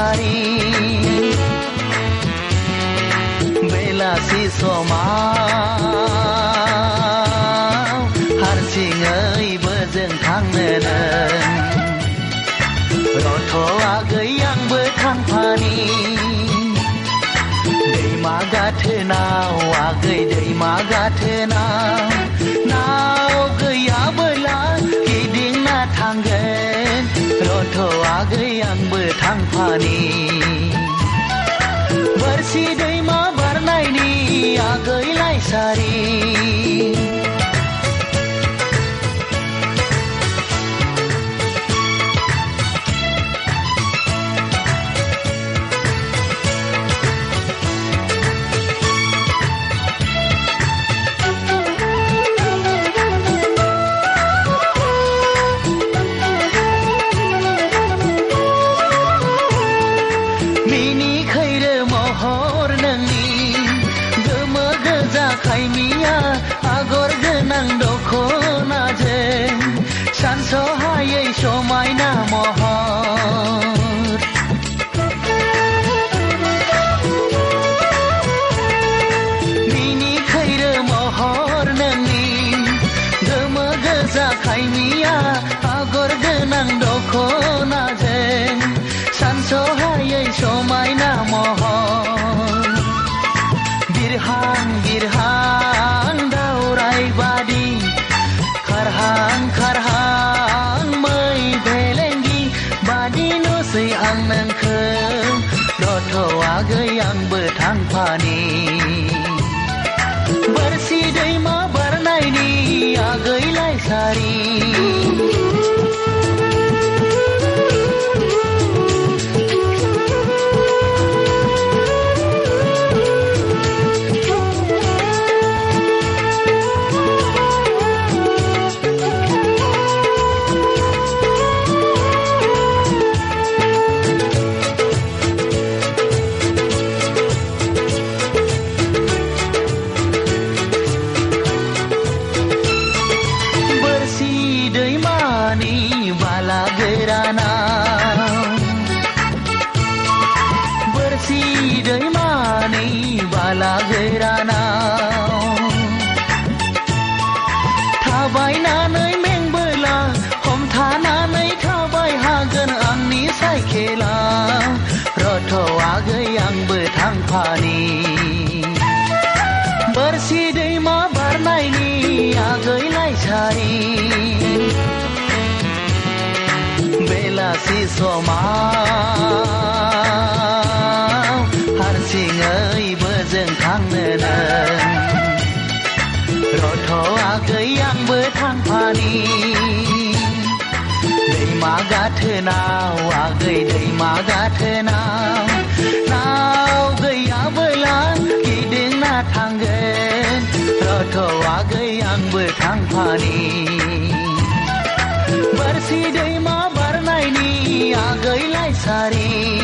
सारी बेलासि समाव हारसिङैबो जों थांनो रथ'आ गैयांबो थांफानि दैमा गाथोनाव आगै दैमा गाथोनाव नाव गैयाबोला गिदिंना थांगोन रथ'आ गैयांबो थांफानि बोरसि दैमा बारनायनि आगैलाय सारि खायमिया आगर गोनां दख'नाजों सानस'हायै समायना महर मिनि खैरो महर नोंनि गोमो गोजा खायमिया आगर गोनां दख'नाजों सानस'हायै समायना महर बिरहां बिरहां दावराय बादि खारहां खारहां मै भेलेंगि बादि नुसै आं नोंखौ रथ'आ गैयांबो थांफानि बोरसि दैमा बारनायनि आगैलाय सारि थाबायनानै मेंबोला हमथानानै थाबाय हागोन आंनि साइकेला रथ'आ गैयांबो थांफानि बोरसि दैमा बारनायनि आगैलाय सारि बेलासि समाव हारसिङैबो जों थांनो रथ'आ गैयांबो थांफानि दैमा गाथोनाव आगै दैमा गाथोनाव नाव गैयाबोला गिदिंना थांगोन रथ'आ गैयांबो थांफानि बोरसि दैमा बारनायनि आगैलाय सारि